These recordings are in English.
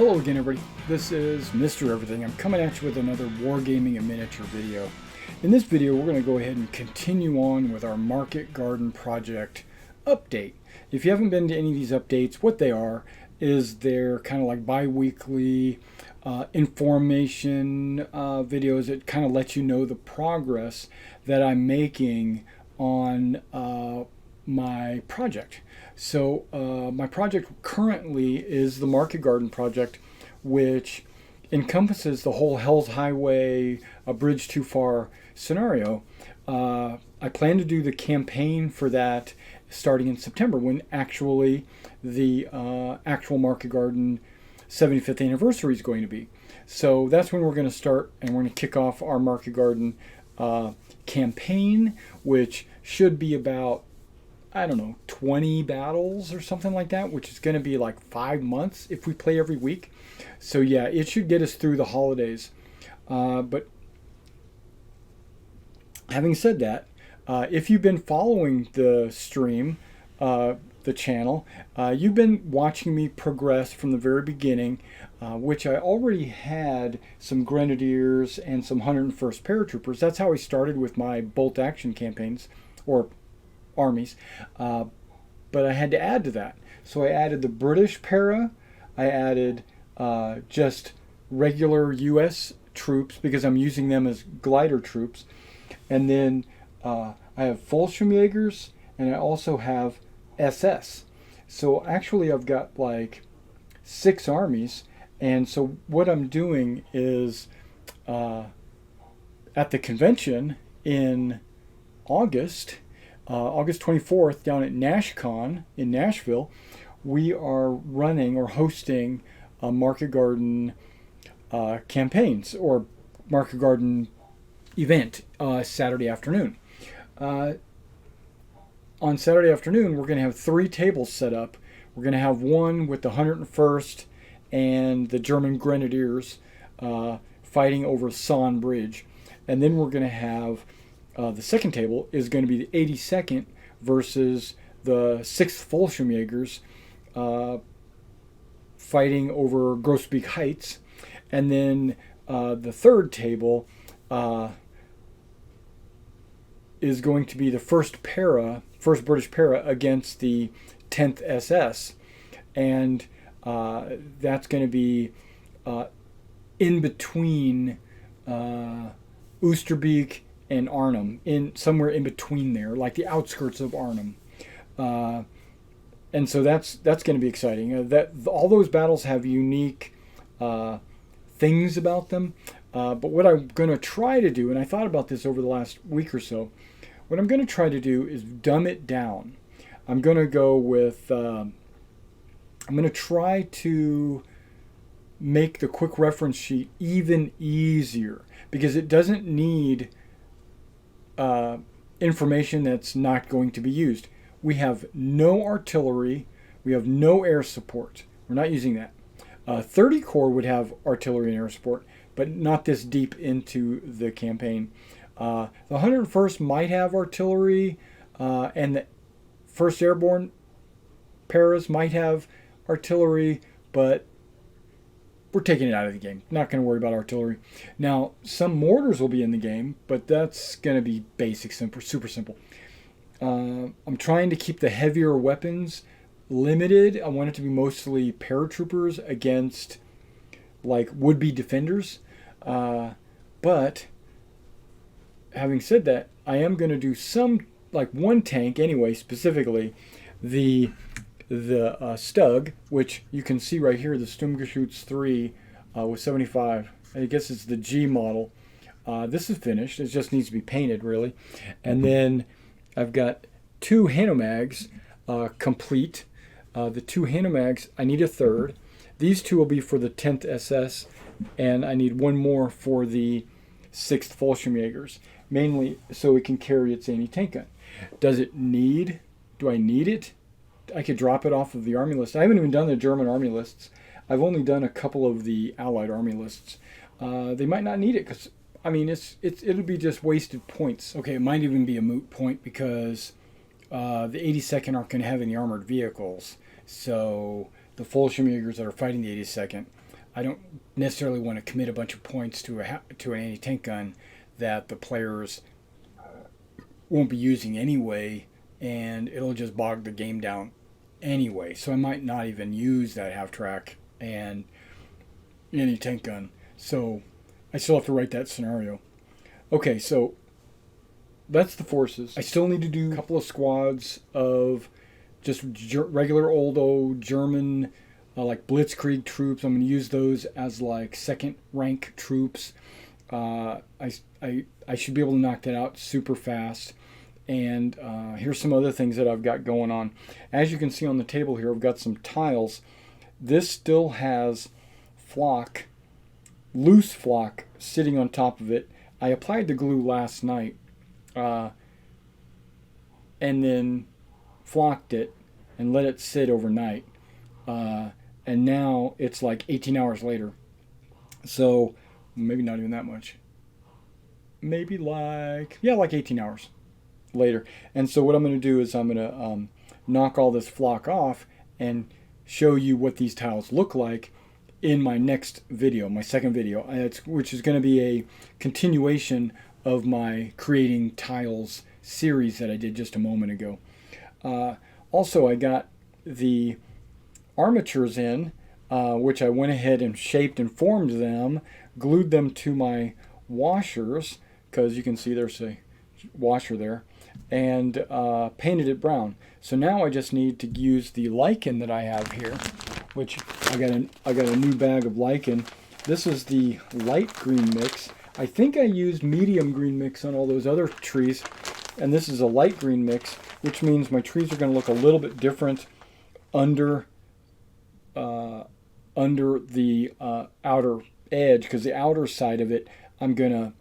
Hello again, everybody. This is Mr. Everything. I'm coming at you with another Wargaming and miniature video. In this video, we're going to go ahead and continue on with our Market Garden project update. If you haven't been to any of these updates, what they are is they're kind of like bi-weekly information videos that kind of let you know the progress that I'm making on my project. So my project currently is the Market Garden project, which encompasses the whole Hell's Highway, a bridge too far scenario. I plan to do the campaign for that starting in September, when actually the actual Market Garden 75th anniversary is going to be. So that's when we're going to start, and we're going to kick off our Market Garden campaign, which should be about, I don't know, 20 battles or something like that, which is going to be like 5 months if we play every week. So yeah, it should get us through the holidays. But having said that, if you've been following the stream, the channel, you've been watching me progress from the very beginning, which I already had some Grenadiers and some 101st Paratroopers. That's how I started with my bolt action campaigns, or armies, but I had to add to that. So I added the British para, I added just regular US troops because I'm using them as glider troops, and then I have Fallschirmjägers, and I also have SS. So actually I've got like 6 armies, and so what I'm doing is at the convention in August 24th down at NashCon in Nashville, we are running or hosting a Market Garden campaigns or Market Garden event Saturday afternoon. On Saturday afternoon, we're going to have 3 tables set up. We're going to have one with the 101st and the German Grenadiers fighting over Son Bridge. And then we're going to have the second table is going to be the 82nd versus the 6th Fallschirmjägers fighting over Grosbeak Heights. And then the third table is going to be the first British para against the 10th SS. And that's going to be in between Oosterbeek and Arnhem, in somewhere in between there, like the outskirts of Arnhem, and so that's going to be exciting. That all those battles have unique things about them, but what I'm going to try to do, and I thought about this over the last week or so, what I'm going to try to do is dumb it down. I'm going to go with I'm going to try to make the quick reference sheet even easier, because it doesn't need information that's not going to be used. We have no artillery. We have no air support. We're not using that. 30 Corps would have artillery and air support, but not this deep into the campaign. The 101st might have artillery, and the 1st Airborne Paras might have artillery, but we're taking it out of the game. Not going to worry about artillery. Now, some mortars will be in the game, but that's going to be basic, simple, super simple. I'm trying to keep the heavier weapons limited. I want it to be mostly paratroopers against like would-be defenders. But having said that, I am going to do some, like one tank anyway, specifically the Stug, which you can see right here, the Sturmgeschütz 3 with 75. I guess it's the G model. This is finished. It just needs to be painted, really. And then I've got 2 Hanomags complete. The 2 Hanomags, I need a third. These 2 will be for the 10th SS, and I need one more for the 6th Fallschirmjägers, mainly so it can carry its anti-tank gun. Do I need it? I could drop it off of the army list. I haven't even done the German army lists. I've only done a couple of the Allied army lists. They might not need it because, I mean, it'll be just wasted points. Okay, it might even be a moot point because the 82nd aren't going to have any armored vehicles. So the Fallschirmjägers that are fighting the 82nd, I don't necessarily want to commit a bunch of points to to an anti-tank gun that the players won't be using anyway, and it'll just bog the game down anyway. So I might not even use that half track and anti-tank gun. So I still have to write that scenario. Okay, so that's the forces. I still need to do a couple of squads of just regular old German like blitzkrieg troops. I'm going to use those as like second rank troops. I should be able to knock that out super fast. And here's some other things that I've got going on. As you can see on the table here, I've got some tiles. This still has flock, loose flock, sitting on top of it. I applied the glue last night and then flocked it and let it sit overnight. And now it's like 18 hours later. So maybe not even that much. Maybe like 18 hours later. And so what I'm going to do is I'm going to knock all this flock off and show you what these tiles look like in my next video, my second video, which is going to be a continuation of my creating tiles series that I did just a moment ago. Also, I got the armatures in, which I went ahead and shaped and formed them, glued them to my washers, because you can see there's a washer there, and painted it brown. So now I just need to use the lichen that I have here, which I got a new bag of lichen. This is the light green mix. I think I used medium green mix on all those other trees, and this is a light green mix, which means my trees are going to look a little bit different under the outer edge, because the outer side of it I'm going to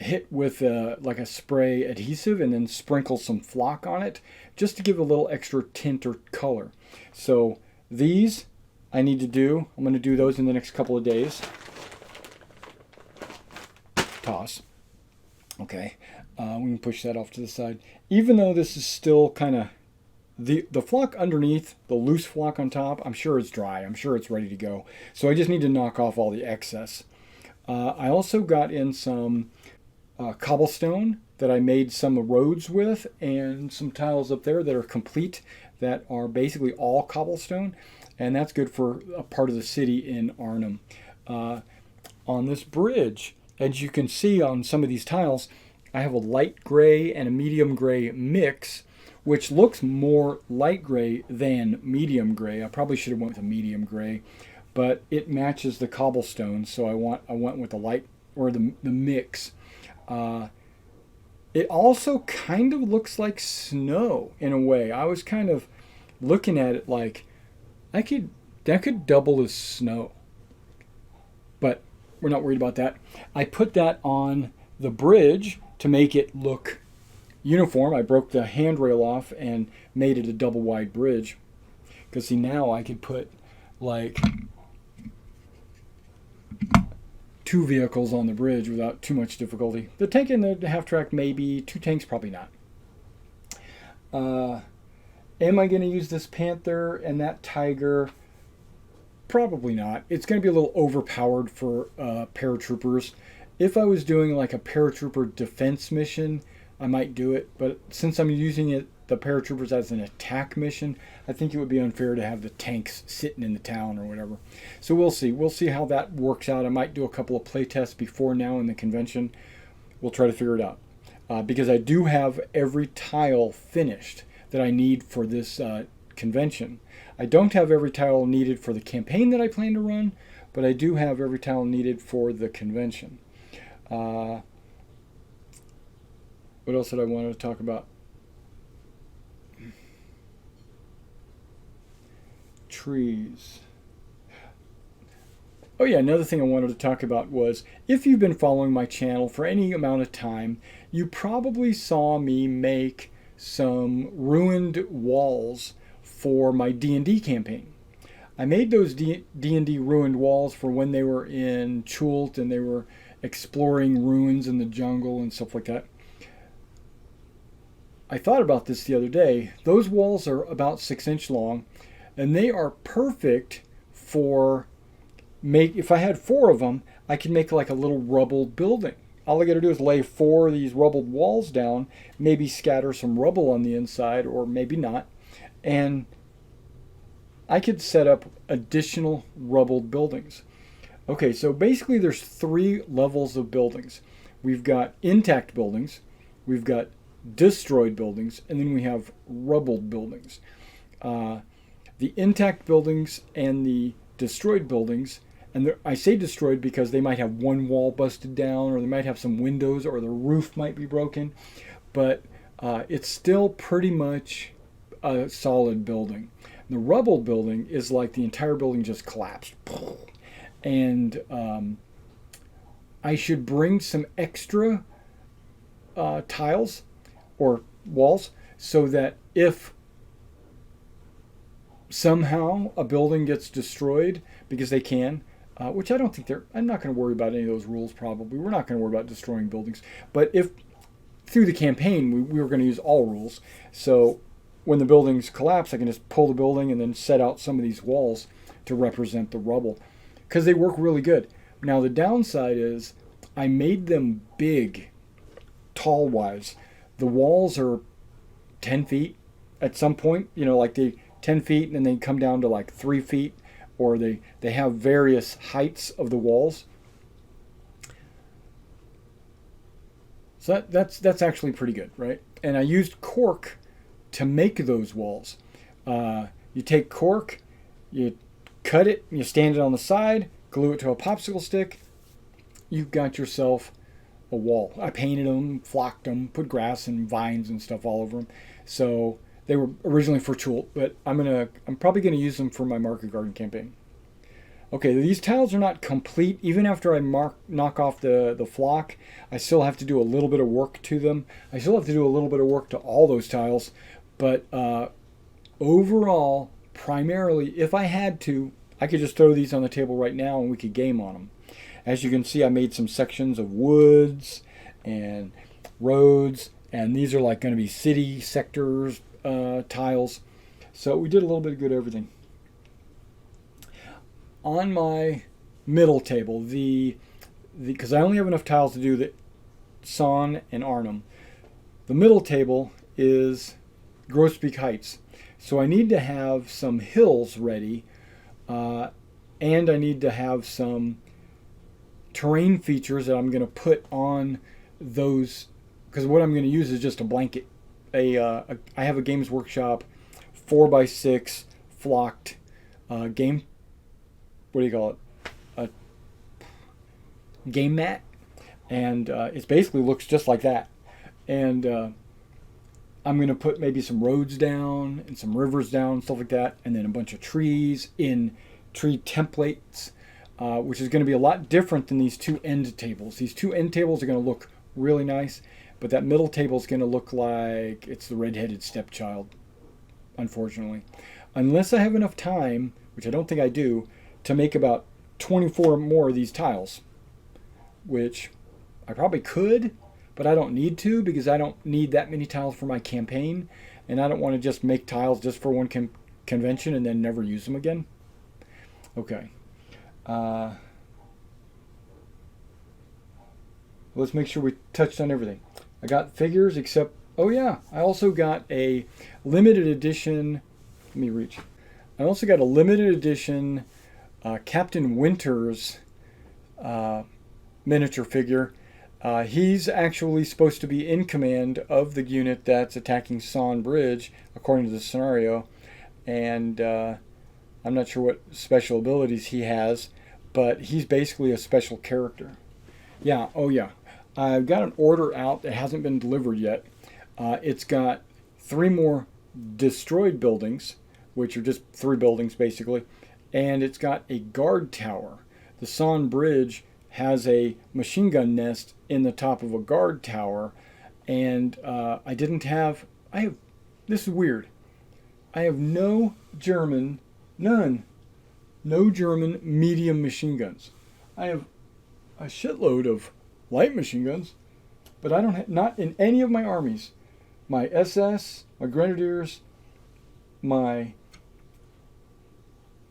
hit with like a spray adhesive and then sprinkle some flock on it just to give a little extra tint or color. So these I need to do. I'm going to do those in the next couple of days. Toss. Okay. We can push that off to the side. Even though this is still kind of the flock underneath, the loose flock on top, I'm sure it's dry. I'm sure it's ready to go. So I just need to knock off all the excess. I also got in some cobblestone that I made some roads with, and some tiles up there that are complete, that are basically all cobblestone, and that's good for a part of the city in Arnhem. On this bridge, as you can see on some of these tiles, I have a light gray and a medium gray mix, which looks more light gray than medium gray. I probably should have went with a medium gray, but it matches the cobblestone, so I went with the light, or the mix. It also kind of looks like snow in a way. I was kind of looking at it like that could double as snow, but we're not worried about that. I put that on the bridge to make it look uniform. I broke the handrail off and made it a double wide bridge, because see, now I could put like 2 vehicles on the bridge without too much difficulty. The tank and the half track, maybe. 2 tanks, probably not. Am I going to use this panther and that tiger? Probably not. It's going to be a little overpowered for paratroopers. If I was doing like a paratrooper defense mission, I might do it. But since I'm using the paratroopers as an attack mission, I think it would be unfair to have the tanks sitting in the town or whatever. So we'll see. We'll see how that works out. I might do a couple of play tests before now in the convention. We'll try to figure it out. Because I do have every tile finished that I need for this convention. I don't have every tile needed for the campaign that I plan to run, but I do have every tile needed for the convention. What else did I want to talk about? Trees. Oh yeah, another thing I wanted to talk about was, if you've been following my channel for any amount of time, you probably saw me make some ruined walls for my D&D campaign. I made those D&D ruined walls for when they were in Chult and they were exploring ruins in the jungle and stuff like that. I thought about this the other day. Those walls are about 6 inch long, and they are perfect for if I had 4 of them, I could make like a little rubbled building. All I got to do is lay 4 of these rubbled walls down, maybe scatter some rubble on the inside, or maybe not, and I could set up additional rubbled buildings. Okay, so basically there's 3 levels of buildings. We've got intact buildings, we've got destroyed buildings, and then we have rubbled buildings. The intact buildings and the destroyed buildings, and I say destroyed because they might have one wall busted down, or they might have some windows, or the roof might be broken, but it's still pretty much a solid building. The rubble building is like the entire building just collapsed. And I should bring some extra tiles or walls so that if somehow a building gets destroyed, because they can, which I don't think I'm not going to worry about any of those rules probably. We're not going to worry about destroying buildings. But if through the campaign we were going to use all rules, so when the buildings collapse, I can just pull the building and then set out some of these walls to represent the rubble, because they work really good. Now the downside is I made them big, tall-wise. The walls are 10 feet at some point, like they 10 feet and then they come down to like 3 feet, or they have various heights of the walls. So that's actually pretty good, right? And I used cork to make those walls. You take cork, you cut it, you stand it on the side, glue it to a popsicle stick, you've got yourself a wall. I painted them, flocked them, put grass and vines and stuff all over them. So they were originally for Chult, but I'm probably gonna use them for my market garden campaign. Okay, these tiles are not complete. Even after I knock off the flock, I still have to do a little bit of work to them. I still have to do a little bit of work to all those tiles, but overall, primarily, if I had to, I could just throw these on the table right now and we could game on them. As you can see, I made some sections of woods and roads, and these are like going to be city sectors tiles. So we did a little bit of good everything. On my middle table, because I only have enough tiles to do the Son and Arnhem, the middle table is Grosbeak Heights. So I need to have some hills ready, and I need to have some terrain features that I'm going to put on those, because what I'm going to use is just a blanket. I have a Games Workshop 4x6 flocked game. What do you call it? A game mat, and it basically looks just like that. And I'm going to put maybe some roads down and some rivers down, stuff like that, and then a bunch of trees in tree templates, which is going to be a lot different than these 2 end tables. These 2 end tables are going to look really nice, but that middle table is going to look like it's the redheaded stepchild, unfortunately. Unless I have enough time, which I don't think I do, to make about 24 more of these tiles, which I probably could, but I don't need to, because I don't need that many tiles for my campaign, and I don't want to just make tiles just for one convention and then never use them again. Okay. Let's make sure we touched on everything. I got figures, except, oh yeah, I also got a limited edition, let me reach. I also got a limited edition Captain Winters miniature figure. He's actually supposed to be in command of the unit that's attacking Son Bridge, according to the scenario. And I'm not sure what special abilities he has, but he's basically a special character. Yeah, oh yeah. I've got an order out that hasn't been delivered yet. It's got 3 more destroyed buildings, which are just 3 buildings basically. And it's got a guard tower. The Son Bridge has a machine gun nest in the top of a guard tower, and this is weird. I have no German medium machine guns. I have a shitload of light machine guns, but I don't have, not in any of my armies. My SS, my Grenadiers, my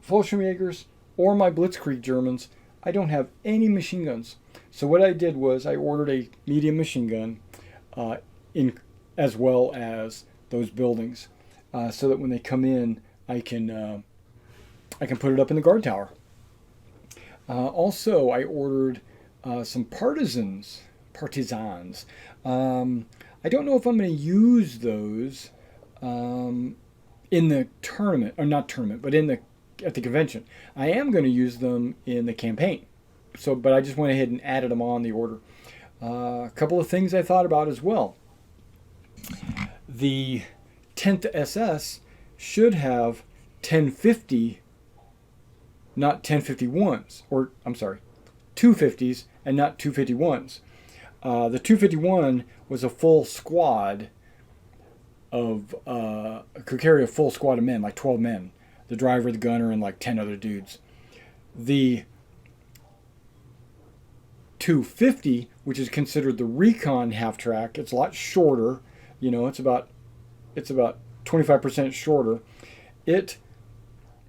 Fallschirmjägers, or my Blitzkrieg Germans, I don't have any machine guns. So what I did was I ordered a medium machine gun in as well as those buildings, so that when they come in, I can put it up in the guard tower. Also, I ordered some partisans. I don't know if I'm going to use those in the tournament, or not tournament, but at the convention. I am going to use them in the campaign. But I just went ahead and added them on the order. A couple of things I thought about as well. The 10th SS should have 1050, not 1051s, or I'm sorry, 250s and not 251s. The 251 was a full squad could carry a full squad of men, like 12 men. The driver, the gunner, and like 10 other dudes. The 250, which is considered the recon half track, it's a lot shorter. You know, it's about 25% shorter. It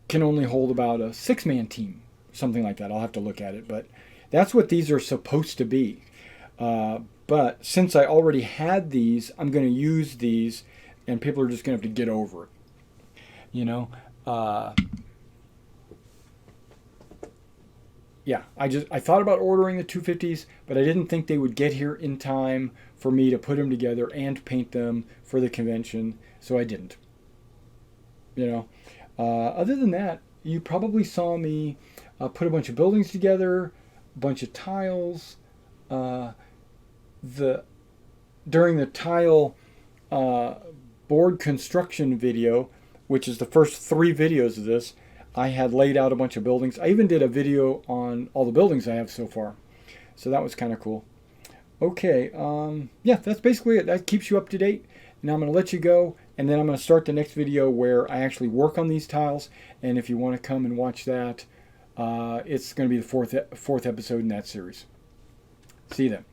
can only hold about a 6-man team, something like that. I'll have to look at it, but that's what these are supposed to be. But since I already had these, I'm going to use these, and people are just going to have to get over it. You know, yeah, I thought about ordering the 250s, but I didn't think they would get here in time for me to put them together and paint them for the convention, so I didn't. You know, other than that, you probably saw me put a bunch of buildings together, a bunch of tiles. During the tile board construction video, which is the first 3 videos of this, I had laid out a bunch of buildings. I even did a video on all the buildings I have so far. So that was kind of cool. Okay, yeah, that's basically it. That keeps you up to date. Now I'm going to let you go, and then I'm going to start the next video where I actually work on these tiles. And if you want to come and watch that, it's going to be the fourth episode in that series. See you then.